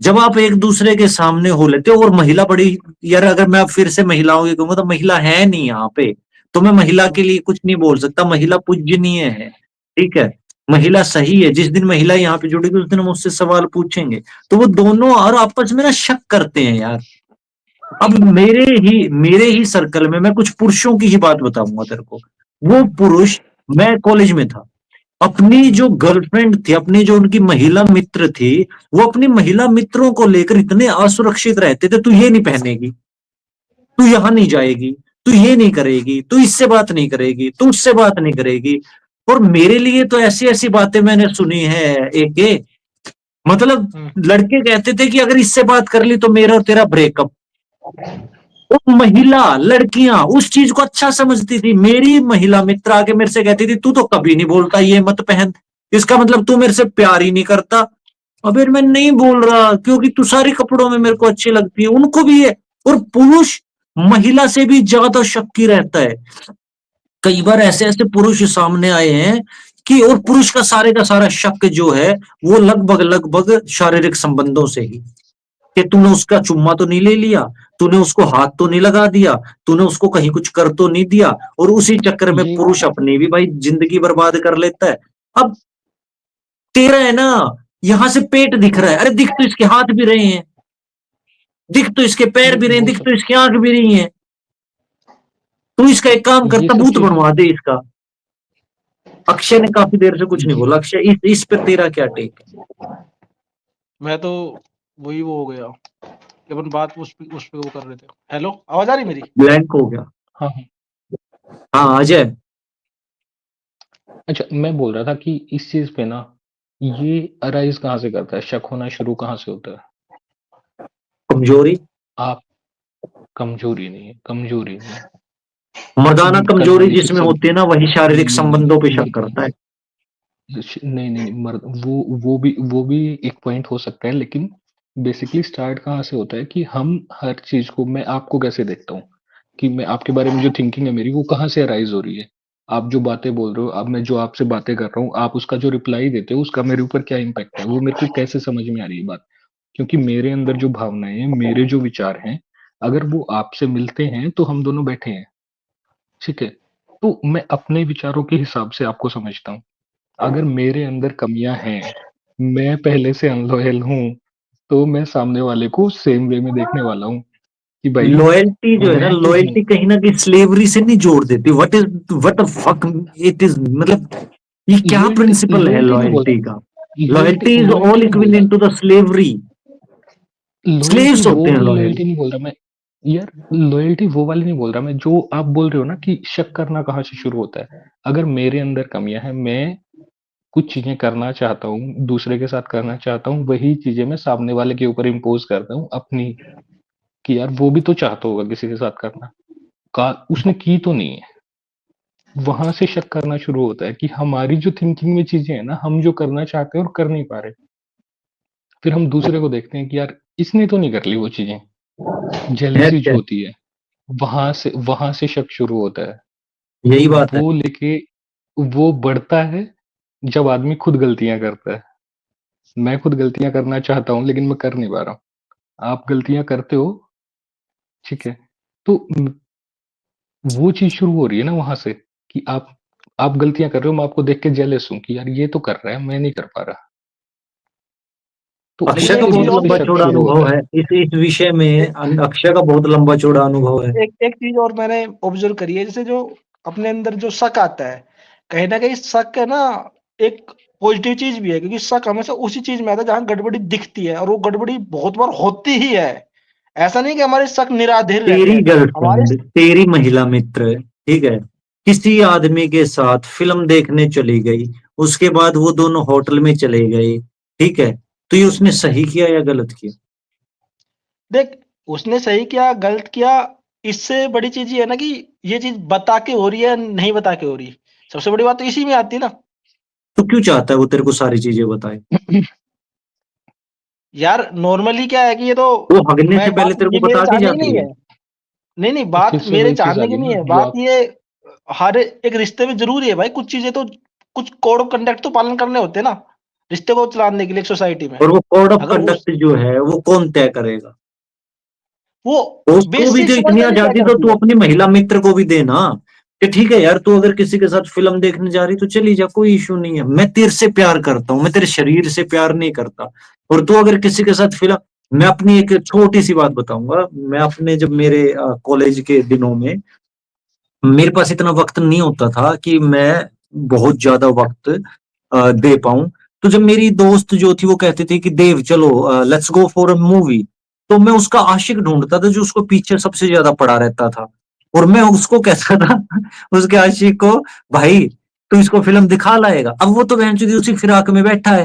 जब आप एक दूसरे के सामने हो लेते हो। और महिला बड़ी, यार अगर मैं अब फिर से महिलाओं की कहूंगा तो महिला है नहीं यहाँ पे, तो मैं महिला के लिए कुछ नहीं बोल सकता। महिला पूजनीय है, ठीक है, महिला सही है। जिस दिन महिला यहाँ पे जुड़ेगी उस दिन हम उससे सवाल पूछेंगे। तो वो दोनों और आपस में ना शक करते हैं यार। अब मेरे ही सर्कल में मैं कुछ पुरुषों की ही बात बताऊंगा तेरे को। वो पुरुष, मैं कॉलेज में था, अपनी जो गर्लफ्रेंड थी, अपनी जो उनकी महिला मित्र थी, वो अपनी महिला मित्रों को लेकर इतने असुरक्षित रहते थे। तू ये नहीं पहनेगी, तू यहाँ नहीं जाएगी, तू ये नहीं करेगी, तू इससे बात नहीं करेगी, तू उससे बात नहीं करेगी। और मेरे लिए तो ऐसी ऐसी बातें मैंने सुनी है एक मतलब हुँ, लड़के कहते थे कि अगर इससे बात कर ली तो मेरा और तेरा ब्रेकअप। वो महिला लड़कियां उस चीज को अच्छा समझती थी। मेरी महिला मित्र आके मेरे से कहती थी तू तो कभी नहीं बोलता ये मत पहन, इसका मतलब तू मेरे से प्यार ही नहीं करता। अबे मैं नहीं बोल रहा क्योंकि तू सारे कपड़ों में मेरे को अच्छी लगती है, उनको भी है। और पुरुष महिला से भी ज्यादा शक्की रहता है। कई बार ऐसे ऐसे पुरुष सामने आए हैं कि, और पुरुष का सारा शक जो है वो लगभग लगभग शारीरिक संबंधों से ही, कि तूने उसका चुम्मा तो नहीं ले लिया, तूने उसको हाथ तो नहीं लगा दिया, तूने उसको कहीं कुछ कर तो नहीं दिया, और उसी चक्कर में ये पुरुष अपनी भी भाई जिंदगी बर्बाद कर लेता है। अब तेरा है ना, यहां से पेट दिख रहा है, अरे दिख तो इसके हाथ भी रहे हैं, दिख तो इसके पैर भी रहे हैं, वो दिख सब तो इसकी आंख भी रही है। तू इसका एक काम कर, ये सब तबूत चीजें बनवा दे इसका। अक्षय ने काफी देर से कुछ नहीं ये बोला। अक्षय, इस पे तेरा क्या टेक है? मैं तो वही वो हो गया कि अपन बात उस पे वो कर रहे थे। हेलो, आवाज आ रही मेरी? ब्लैंक हो गया। हाँ, हाँ। हाँ अजय। अच्छा, मैं बोल रहा था कि इस चीज पे ना, ये अराइज कहाँ से करता है, शक होना शुरू कहाँ से होता है? कमजोरी। आप कमजोरी नहीं है, कमजोरी नहीं है। मर्दाना कमजोरी कराने की जिसमें सब होती है ना, वही शारीरिक नहीं, नहीं, संबंधों पे नहीं, शक करता है। नहीं, नहीं, नहीं, मर्द वो भी एक पॉइंट हो सकता है, लेकिन बेसिकली स्टार्ट कहाँ से होता है कि हम हर चीज को, मैं आपको कैसे देखता हूँ, कि मैं आपके बारे में जो थिंकिंग है मेरी, वो कहाँ से अराइज हो रही है। आप जो बातें बोल रहे हो, अब मैं जो आपसे बातें कर रहा हूँ, आप उसका जो रिप्लाई देते हो, उसका मेरे ऊपर क्या इम्पैक्ट है, वो मेरे को कैसे समझ में आ रही है बात। क्योंकि मेरे अंदर जो भावनाएं हैं, मेरे जो विचार हैं, अगर वो आपसे मिलते हैं तो हम दोनों बैठे हैं, ठीक है। तो मैं अपने विचारों के हिसाब से आपको समझता हूँ। अगर मेरे अंदर कमियां हैं, मैं पहले से अनलॉयल हूँ, तो मैं सामने वाले को सेम वे में देखने वाला हूँ कि भाई लॉयल्टी जो है ना, मैं जो हूँ। लॉयल्टी कहीं ना कहीं स्लेवरी से नहीं जोड़ देती। What the fuck it is, मतलब ये क्या लॉयल्टी प्रिंसिपल है लॉयल्टी नहीं बोल लॉयल्टी का? रहा, loyalty loyalty is loyalty all नहीं बोल रहा, equivalent to the slavery. Loyalty slaves वो होते हैं वाली लॉयल। लॉयल्टी नहीं बोल रहा मैं। यार, लॉयल्टी वो वाली नहीं बोल रहा मैं, जो आप बोल रहे हो ना कि शक करना कहाँ से शुरू होता है। अगर मेरे अंदर कमियां हैं, मैं कुछ चीजें करना चाहता हूँ, दूसरे के साथ करना चाहता हूँ, वही चीजें मैं सामने वाले के ऊपर इम्पोज करता हूँ अपनी, कि यार वो भी तो चाहता होगा किसी के साथ करना, का उसने की तो नहीं है। वहां से शक करना शुरू होता है कि हमारी जो थिंकिंग में चीजें हैं ना, हम जो करना चाहते हैं और कर नहीं पा रहे। फिर हम दूसरे को देखते हैं कि यार इसने तो नहीं कर ली वो चीजें। जेलेसी जो होती है, वहां से शक शुरू होता है। यही बात है। वो लेके वो बढ़ता है जब आदमी खुद गलतियां करता है। मैं खुद गलतियां करना चाहता हूँ, लेकिन मैं कर नहीं पा रहा हूँ। आप गलतियां करते हो, ठीक है। तो वो चीज शुरू हो रही है ना वहां से, कि आप गलतियां कर रहे हो, मैं आपको देख के जेलस हूँ कि यार ये तो कर रहा है, मैं नहीं कर पा रहा। तो अक्षय मुझे का एक उसकी चीज बहुत बेस और पे लंबा शक चौड़ा शुरू अनुभव होता है। है इस विषय में। अक्षय का बहुत लंबा चौड़ा अनुभव है। एक चीज और मैंने ऑब्जर्व करी है, जैसे जो अपने अंदर जो शक आता है, कहीं ना कहीं शक है ना, एक पॉजिटिव चीज भी है, क्योंकि शक हमेशा उसी चीज में आता है जहां गड़बड़ी दिखती है, और वो गड़बड़ी बहुत बार होती ही है। ऐसा नहीं कि हमारे शक निराधार रहते तेरी हैं हमारे। गर्लफ्रेंड, तेरी महिला मित्र, ठीक है, किसी आदमी के साथ फिल्म देखने चली गई, उसके बाद वो दोनों होटल में चले गए, ठीक है, तो ये उसने सही किया या गलत किया? देख, उसने सही किया गलत किया, इससे बड़ी चीज ये है ना कि ये चीज बता के हो रही है नहीं बता के हो रही, सबसे बड़ी बात तो इसी में आती है ना। तो क्यों चाहता है वो तेरे को सारी चीजें बताए? यार नॉर्मली क्या है कि ये तो, वो हगने मैं से बात पहले तेरे को ये मेरे बता दी चाहने की जाती नहीं है। है। नहीं नहीं, तो फिर बात से मेरे वही चीज आ चाहने की गई नहीं ना, है, जो बात आप ये हर एक रिश्ते में जरूरी है भाई, कुछ चीजें तो, कुछ कोड ऑफ कंडक्ट तो पालन करने होते हैं ना रिश्ते को चलाने के लिए सोसाइटी में। और वो कोड ऑफ अगर उस कंडक्ट जो है वो कौन तय करेगा? वो उसको भी बेसिक जो इतनी समझदारी तय आजादी तो करती तू है। अपनी महिला मित्र को भी देना, कि ठीक है यार, तू अगर किसी के साथ फिल्म देखने जा रही तो चली जा, कोई इशू नहीं है, मैं तेरे से प्यार करता हूँ, मैं तेरे शरीर से प्यार नहीं करता। और तू अगर किसी के साथ फिल्म, मैं अपनी एक छोटी सी बात बताऊंगा। मैं अपने जब मेरे कॉलेज के दिनों में, मेरे पास इतना वक्त नहीं होता था कि मैं बहुत ज्यादा वक्त दे पाऊं। तो जब मेरी दोस्त जो थी वो कहती थी कि देव चलो let's go for a movie, तो मैं उसका आशिक ढूंढता था जो उसको पीछे सबसे ज्यादा पड़ा रहता था, और मैं उसको कहता था उसके आशिक को, भाई तू इसको फिल्म दिखा लाएगा? अब वो तो बहनचोद उसी फिराक में बैठा है,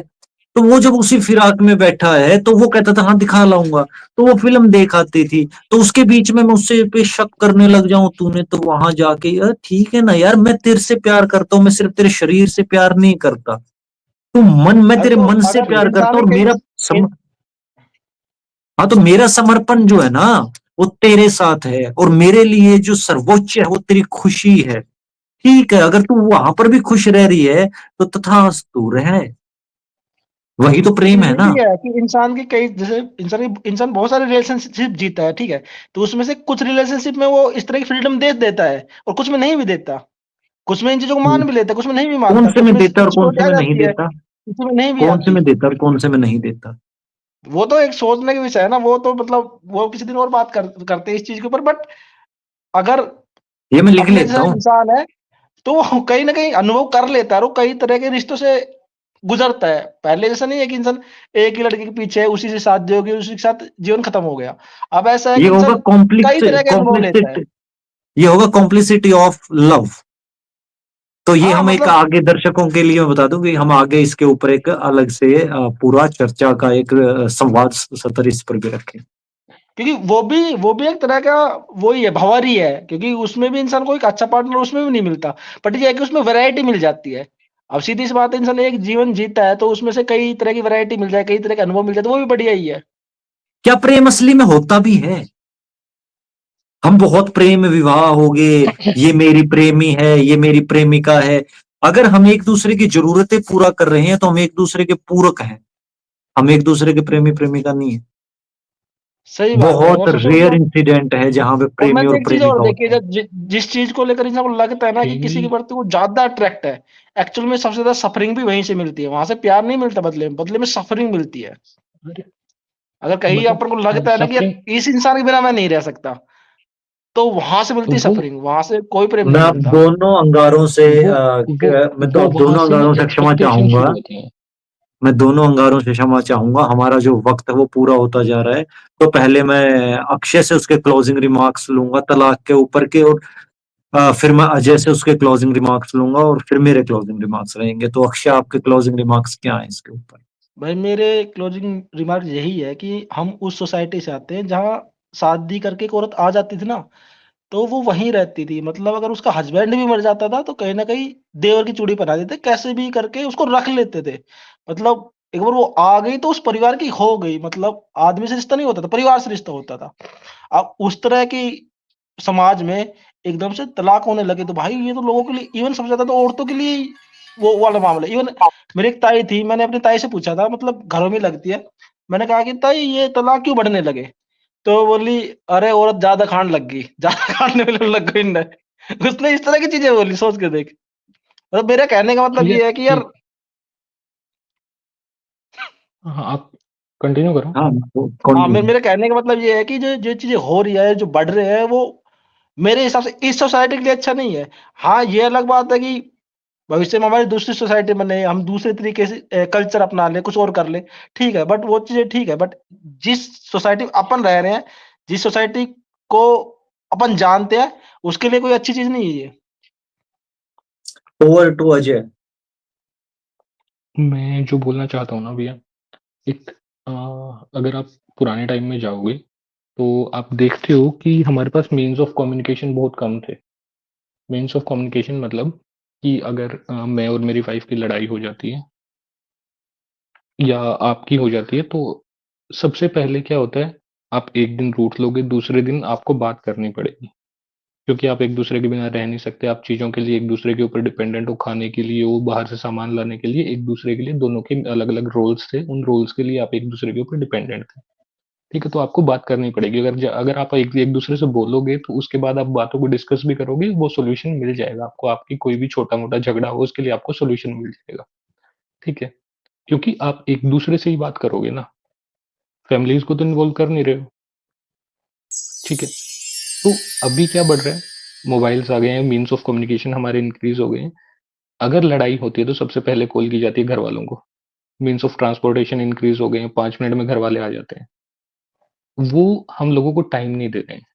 तो वो जब उसी फिराक में बैठा है तो वो कहता था हाँ दिखा लाऊंगा, तो वो फिल्म देख आती थी। तो उसके बीच में मैं उससे पे शक करने लग जाऊं, तूने तो वहां जाके, यार ठीक है ना यार, मैं तेरे से प्यार करता हूँ, मैं सिर्फ तेरे शरीर से प्यार नहीं करता, तू मन, मैं अरे तेरे तो मन से अगर प्यार करता इंसान हूँ, और के मेरा इन- हाँ, तो मेरा समर्पण जो है ना, वो तेरे साथ है, और मेरे लिए जो सर्वोच्च है वो तेरी खुशी है। ठीक है, अगर तू वहां पर भी खुश रह रही है तो तथास्तु रह, वही तो प्रेम लेकिन है ये ना। भी है कि इंसान के कई जैसे इंसान बहुत सारे रिलेशनशिप जीता है, ठीक है? तो उसमें से कुछ रिलेशनशिप में वो इस तरह की फ्रीडम दे देता है और कुछ में नहीं भी देता। कुछ में इन चीज़ों को मान भी लेता है, कुछ में नहीं भी कौन मानता, से कुछ में में देता और कौन सिक्योरिटी से आ में नहीं जाती है, देता? किसी में नहीं भी कौन से आती। में देता और कौन से में नहीं देता? वो तो एक सोचने का विषय है ना, वो तो मतलब वो किसी दिन और बात करते हैं इस चीज़ के ऊपर। बट अगर ये मैं लिख अपने लेता जैसा हूँ। इंसान है, तो वो कहीं न कहीं अनुभव कर लेता है और वो कई तरह के रिश्तों से गुज़रता है। पहले जैसा नहीं है कि इंसान एक ही लड़के के पीछे है, उसी से शादी हो गई, उसी के साथ जीवन खत्म हो गया। अब ऐसा है ये कि होगा इंसान कई तरह के अनुभव लेता है। कॉम्प्लिसिट, ये होगा कॉम्प्लिसिटी ऑफ लव। तो ये हाँ, हम एक मतलब आगे दर्शकों के लिए मैं बता दूं कि हम आगे इसके ऊपर एक अलग से पूरा चर्चा का एक संवाद सत्र इस पर भी रखें। क्योंकि वो भी एक तरह का वही है, भंवर ही है, क्योंकि उसमें भी इंसान को एक अच्छा पार्टनर उसमें भी नहीं मिलता। बट ये है कि उसमें वैरायटी मिल जाती है। अब सीधी सी बात है, इंसान एक जीवन जीता है तो उसमें से कई तरह की वैरायटी मिल जाए, कई तरह के अनुभव मिल जाए, तो वो भी बढ़िया ही है। क्या प्रेम असली में होता भी है? हम बहुत प्रेम विवाह हो गए, ये मेरी प्रेमी है, ये मेरी प्रेमिका है। अगर हम एक दूसरे की जरूरतें पूरा कर रहे हैं तो हम एक दूसरे के पूरक हैं, हम एक दूसरे के प्रेमी प्रेमिका नहीं है। सही बात है। बहुत और सोचो रेयर मतलब, इंसिडेंट है जहां पे और प्रेमी मैंने और एक चीज और प्रेमिका देखी है, होते हैं। जब जिस चीज को लेकर इंसान को लगता है ना कि प्रेमी किसी के प्रति वो ज्यादा अट्रैक्ट है, एक्चुअल में सबसे ज्यादा सफरिंग भी वहीं से मिलती है। वहां से प्यार नहीं मिलता, बदले में सफरिंग मिलती है। अरे अगर कहीं मतलब अपन को लगता है ना कि यार सफरिंग इस इंसान के बिना मैं नहीं रह सकता, तो वहां से मिलती है वो सफरिंग, वहां से कोई प्रेम मैं नहीं अब मिलता। दोनों अंगारों से वो वो मैं तो वो अब वहां दोनों से ही अंगारों से क्षमा एक्सपेक्टेशन चाहूंगा। शुरू होती है। मैं दोनों अंगारों से क्षमा चाहूंगा, हमारा जो वक्त है वो पूरा होता जा रहा है। तो पहले मैं अक्षय से उसके क्लोजिंग रिमार्क्स लूंगा तलाक के ऊपर के, और फिर मैं अजय से उसके क्लोजिंग रिमार्क्स लूंगा, और फिर मेरे क्लोजिंग रिमार्क्स रहेंगे। तो अक्षय, आपके क्लोजिंग रिमार्क्स क्या हैं इसके ऊपर? भाई मेरे क्लोजिंग रिमार्क यही है कि हम उस सोसाइटी से आते हैं जहाँ शादी करके एक औरत आ जाती थी ना, तो वो वहीं रहती थी। मतलब अगर उसका हस्बैंड भी मर जाता था तो कहीं न कहीं देवर की चूड़ी पहना देते, कैसे भी करके उसको रख लेते थे। मतलब एक बार वो आ गई तो उस परिवार की हो गई, मतलब आदमी से रिश्ता नहीं होता था, परिवार से रिश्ता होता था। अब उस तरह की समाज में एकदम से तलाक होने लगे तो भाई ये तो लोगों के लिए, इवन सबसे ज़्यादा तो औरतों के लिए ही वो वाला मामला है। इवन मेरी एक ताई थी, मैंने अपनी ताई से पूछा था, मतलब घरों में लगती है। मैंने कहा कि ताई ये तलाक क्यों बढ़ने लगे? तो बोली, "अरे औरत ज़्यादा खाने लग गई, ज़्यादा खाने में लग गई न।" उसने इस तरह की चीज़ें बोली, सोच के देख। मतलब मेरा कहने का तो मतलब यार ये है कि यार, हाँ, आप कंटिन्यू करो। हाँ, हाँ, कंटिन्यू। मेरे कहने का मतलब ये है कि जो जो चीज़ें हो रही है, जो बढ़ रहे हैं, वो मेरे हिसाब से इस सोसाइटी के लिए अच्छा नहीं है। हाँ, ये अलग बात है कि भविष्य में हमारी दूसरी सोसाइटी बने, हम दूसरे तरीके से कल्चर अपना लें, कुछ और कर लें, ठीक है, बट वो चीज़ें ठीक है। बट जिस सोसाइटी में अपन रह रहे हैं, जिस सोसाइटी को अपन जानते हैं, उसके लिए कोई अच्छी चीज़ नहीं है ये। Over to Ajay. मैं जो बोलना चाहता हूँ ना भैया, एक अगर आप पुराने टाइम में जाओगे, तो आप देखते हो कि हमारे पास मीन्स ऑफ कम्युनिकेशन बहुत कम थे। मीन्स ऑफ कम्युनिकेशन मतलब कि अगर मैं और मेरी वाइफ़ की लड़ाई हो जाती है या आपकी हो जाती है, तो सबसे पहले क्या होता है, आप एक दिन रूठ लोगे, दूसरे दिन आपको बात करनी पड़ेगी। क्योंकि आप एक-दूसरे के बिना रह नहीं सकते, आप चीज़ों के लिए एक-दूसरे के ऊपर डिपेंडेंट हो, खाने के लिए हो, बाहर से सामान लाने के लिए, एक-दूसरे के लिए दोनों के अलग-अलग रोल्स थे, उन रोल्स के लिए आप एक-दूसरे के ऊपर डिपेंडेंट थे। ठीक है? तो आपको बात करनी पड़ेगी, अगर आप एक-दूसरे से बोलोगे, तो उसके बाद आप बातों को डिस्कस भी करोगे, वो सॉल्यूशन मिल जाएगा आपको, आपकी कोई भी छोटा-मोटा झगड़ा हो, उसके लिए आपको सॉल्यूशन मिल जाएगा। ठीक है? क्योंकि आप एक-दूसरे से ही बात करोगे ना, फैमिलीज़ को तो इन्वॉल्व कर नहीं रहे हो। ठीक है? तो अभी क्या बढ़ रहा है, मोबाइल्स आ गए हैं, मीन्स ऑफ कम्युनिकेशन हमारे इंक्रीज़ हो गए हैं। अगर लड़ाई होती है तो सबसे पहले कॉल की जाती है घरवालों को। मीन्स ऑफ ट्रांसपोर्टेशन इंक्रीज़ हो गए हैं, 5 मिनट में घरवाले आ जाते हैं। वो हम लोगों को टाइम नहीं दे रहे हैं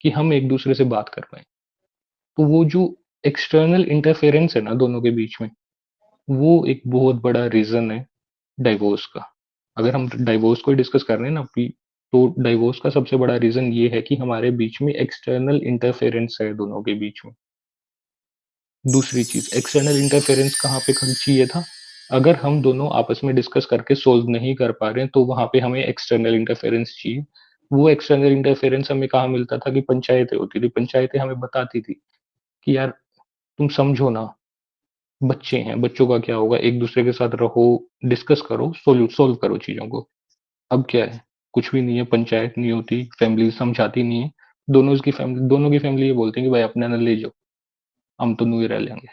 कि हम एक-दूसरे से बात कर पाएँ। तो वो जो एक्सटर्नल इंटरफेरेंस है ना दोनों के बीच में, वो एक बहुत बड़ा रीज़न है डाइवोर्स का। अगर हम डाइवोर्स को ही डिस्कस कर रहे हैं ना अभी, तो डाइवोर्स का सबसे बड़ा रीज़न ये है कि हमारे बीच में एक्सटर्नल इंटरफेरेंस है दोनों के बीच में। दूसरी चीज़, एक्सटर्नल इंटरफेरेंस कहाँ पे चाहिए था? अगर हम दोनों आपस में डिस्कस करके सॉल्व नहीं कर पा रहे हैं, तो वहाँ पे हमें एक्सटर्नल इंटरफेरेंस चाहिए। वो एक्सटर्नल इंटरफेरेंस हमें कहाँ मिलता था कि पंचायतें होती थी। पंचायतें हमें बताती थी कि यार तुम समझो ना, बच्चे हैं, बच्चों का क्या होगा, एक-दूसरे के साथ रहो, डिस्कस करो, सॉल्व करो चीज़ों को। अब क्या है, कुछ भी नहीं है, पंचायत नहीं होती, फैमिली समझाती नहीं है। दोनों की फैमिली ये बोलती है कि भाई अपना ना ले जाओ, हम तो यूँ ही रह लेंगे।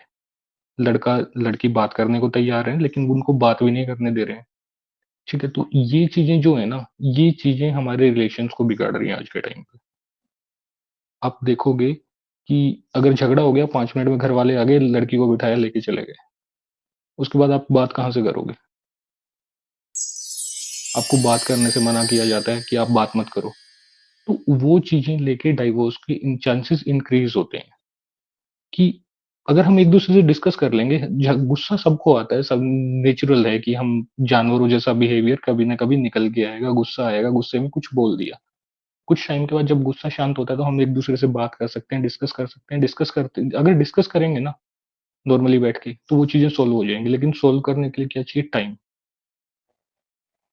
लड़का-लड़की बात करने को तैयार हैं, लेकिन उनको बात भी नहीं करने दे रहे हैं। ठीक है, तो ये चीज़ें जो है ना, ये चीज़ें हमारे रिलेशंस को बिगाड़ रही हैं आज के टाइम पे। आप देखोगे कि अगर झगड़ा हो गया 5 मिनट में घरवाले आ गए, लड़की को बिठाया, लेके चले गए। उसके बाद आप बात कहाँ से करोगे? आपको बात करने से मना किया जाता है कि आप बात मत करो। तो वो चीज़ें लेके डाइवोर्स के चांसेस इंक्रीज़ होते हैं कि अगर हम एक-दूसरे से डिस्कस कर लेंगे, गुस्सा सबको आता है, सब नेचुरल है कि हम जानवरों जैसा बिहेवियर कभी न कभी निकल के आएगा, गुस्सा आएगा, गुस्से में कुछ बोल दिया। कुछ टाइम के बाद जब गुस्सा शांत होता है तो हम एक-दूसरे से बात कर सकते हैं, डिस्कस कर सकते हैं। अगर डिस्कस करेंगे ना नॉर्मली बैठ के, तो वो चीज़ें सॉल्व हो जाएँगी, लेकिन सॉल्व करने के लिए क्या चाहिए? टाइम,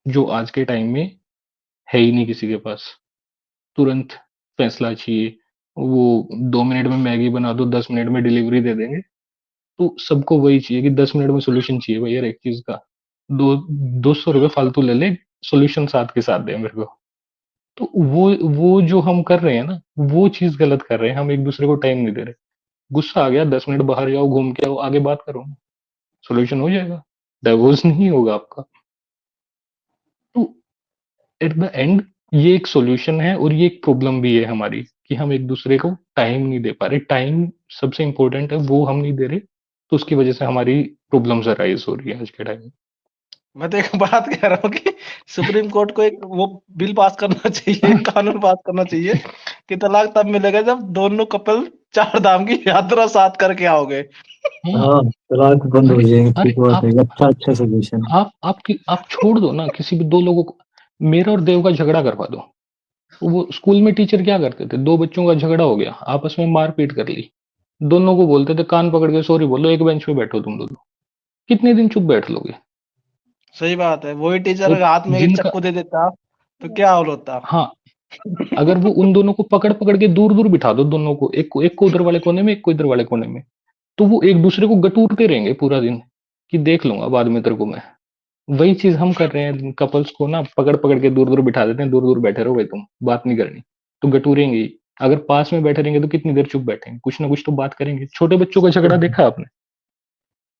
जो आज के टाइम में है ही नहीं किसी के पास। तुरंत फैसला चाहिए, वो 2 मिनट में मैगी बना दो, 10 मिनट में डिलीवरी दे देंगे। तो सबको वही चाहिए कि 10 मिनट में सॉल्यूशन चाहिए भाई, हर एक चीज़ का। दो ₹200 फालतू ले ले, सॉल्यूशन साथ के साथ दे मेरे को। तो वो जो हम कर रहे हैं ना, वो चीज़ गलत कर रहे हैं, हम एक-दूसरे को टाइम नहीं दे रहे। गुस्सा आ गया, 10 मिनट बाहर जाओ, घूम के आओ, आगे बात करो, सॉल्यूशन हो जाएगा। डाइवोर्स नहीं होगा आपका। तो एट द एंड ये एक सॉल्यूशन है और ये एक प्रॉब्लम भी है हमारी कि हम एक-दूसरे को टाइम नहीं दे पा रहे। टाइम सबसे इम्पोर्टेंट है, वो हम नहीं दे रहे, तो उसकी वजह से हमारी प्रॉब्लम्स अराइज़ हो रही है आज के टाइम में। मैं तो एक बात कह रहा हूँ कि सुप्रीम कोर्ट को एक वो बिल पास करना चाहिए, कानून पास करना चाहिए कि तलाक तब मिलेगा जब दोनों कपल 4 धाम की यात्रा साथ करके आओगे। हाँ, हाँ, तलाक बंद हो अरे जाएंगे, अरे ठीक बात है, अच्छा सजेशन है। आप छोड़ दो ना किसी भी 2 लोगों को, मेरा और देव का झगड़ा करवा दो। वो स्कूल में टीचर क्या करते थे, 2 बच्चों का झगड़ा हो गया, आपस में मार-पीट कर ली। दोनों को बोलते थे कान पकड़ के सॉरी बोलो, एक बेंच पे बैठो तुम दोनों। कितने दिन चुप बैठ लोगे? सही बात है, वही टीचर और अगर हाथ में एक जिनका चाकू दे देता, तो क्या हाल होता? हाँ, अगर वो उन दोनों को पकड़-पकड़ के दूर-दूर बिठा दो दोनों को, एक को उधर वाले कोने में, एक को इधर वाले कोने में, तो वो एक-दूसरे को गटूरते रहेंगे पूरा दिन कि देख लूँगा बाद में तेरे को मैं। वही चीज़ हम कर रहे हैं, कपल्स को ना पकड़-पकड़ के दूर-दूर बिठा देते हैं, दूर-दूर बैठे रहो भाई तुम, बात नहीं करनी, तो गटूरेंगे ही। अगर पास में बैठे रहेंगे तो कितनी देर चुप बैठेंगे, कुछ ना कुछ तो बात करेंगे। छोटे बच्चों का झगड़ा देखा आपने?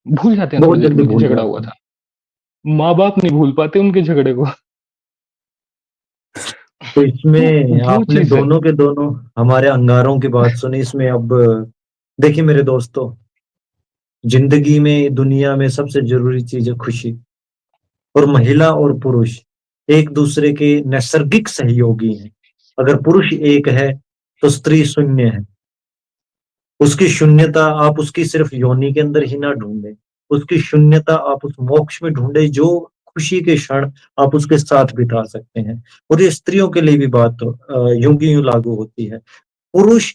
भूल जाते हैं बहुत थोड़ी देर जल्दी में कि भूल झगड़ा हुआ जाते हैं। था। माँ-बाप नहीं भूल पाते उनके झगड़े को। तो तो इसमें वो आपने चीज़ है। दोनों के दोनों हमारे अंगारों की बात सुनी। इसमें अब देखिए मेरे दोस्तों, जिंदगी में, दुनिया में सबसे जरूरी चीज है खुशी। और महिला और पुरुष एक दूसरे के नैसर्गिक सहयोगी हैं। अगर पुरुष एक है तो स्त्री शून्य है। उसकी शून्यता आप उसकी सिर्फ योनि के अंदर ही ना ढूंढे, उसकी शून्यता आप उस मोक्ष में ढूंढे जो खुशी के क्षण आप उसके साथ बिता सकते हैं। और ये स्त्रियों के लिए भी बात तो यूं की यूं लागू होती है। पुरुष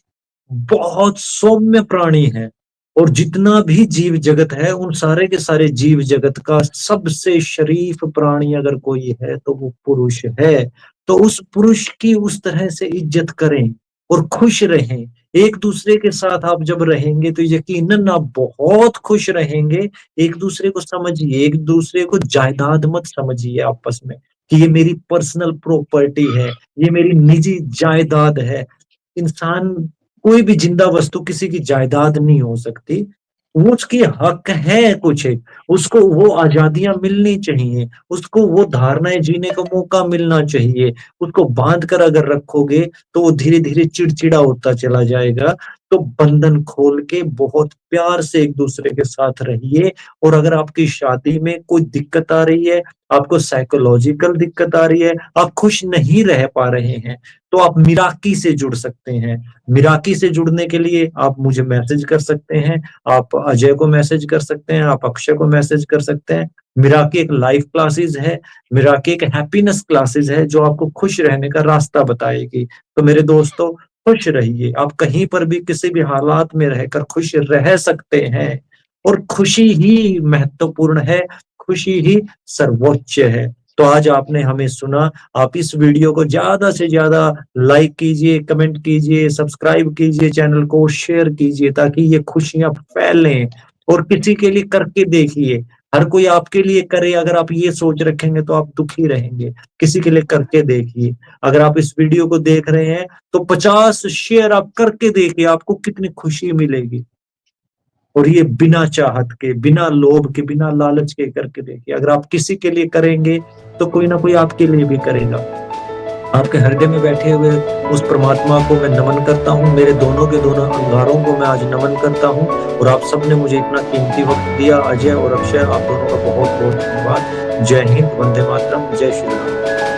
बहुत सौम्य प्राणी है, और जितना भी जीव जगत है उन सारे के सारे जीव जगत का सबसे शरीफ प्राणी अगर कोई है तो वो पुरुष है। तो उस पुरुष की उस तरह से इज्जत करें और खुश रहें। एक दूसरे के साथ आप जब रहेंगे तो यकीनन आप बहुत खुश रहेंगे। एक दूसरे को समझिए, एक दूसरे को जायदाद मत समझिए आपस में कि ये मेरी पर्सनल प्रॉपर्टी है, ये मेरी निजी जायदाद है। इंसान, कोई भी जिंदा वस्तु किसी की जायदाद नहीं हो सकती। वो उसकी हक है कुछ एक, उसको वो आजादियां मिलनी चाहिए, उसको वो धारणाएं जीने का मौका मिलना चाहिए। उसको बांध कर अगर रखोगे तो वो धीरे धीरे चिड़चिड़ा होता चला जाएगा। तो बंधन खोल के बहुत प्यार से एक दूसरे के साथ रहिए। और अगर आपकी शादी में कोई दिक्कत आ रही है, आपको साइकोलॉजिकल दिक्कत आ रही है, आप खुश नहीं रह पा रहे हैं, तो आप मिराकी से जुड़ सकते हैं। मिराकी से जुड़ने के लिए आप मुझे मैसेज कर सकते हैं, आप अजय को मैसेज कर सकते हैं, आप अक्षय को मैसेज कर सकते हैं। मिराकी एक लाइफ क्लासेस है, मिराकी एक हैप्पीनेस क्लासेस है जो आपको खुश रहने का रास्ता बताएगी। तो मेरे दोस्तों, खुश रहिए। आप कहीं पर भी किसी भी हालात में रहकर खुश रह सकते हैं, और खुशी ही महत्वपूर्ण है, खुशी ही सर्वोच्च है। तो आज आपने हमें सुना, आप इस वीडियो को ज़्यादा से ज़्यादा लाइक कीजिए, कमेंट कीजिए, सब्सक्राइब कीजिए चैनल को, शेयर कीजिए ताकि ये खुशियाँ फैलें और किसी के लिए करके देखिए। हर कोई आपके लिए करे, अगर आप ये सोच रखेंगे तो आप दुखी रहेंगे। किसी के लिए करके देखिए। अगर आप इस वीडियो को देख रहे हैं तो 50 शेयर आप करके देखिए, आपको कितनी खुशी मिलेगी। और ये बिना चाहत के, बिना लोभ के, बिना लालच के करके देखिए। अगर आप किसी के लिए करेंगे तो कोई ना कोई आपके लिए भी करेगा। आपके हृदय में बैठे हुए उस परमात्मा को मैं नमन करता हूँ, मेरे दोनों के दोनों अंगारों को मैं आज नमन करता हूँ और आप सबने मुझे इतना कीमती वक्त दिया। अजय और अक्षय, आप दोनों का बहुत बहुत धन्यवाद। जय हिंद, वंदे मातरम, जय श्री राम।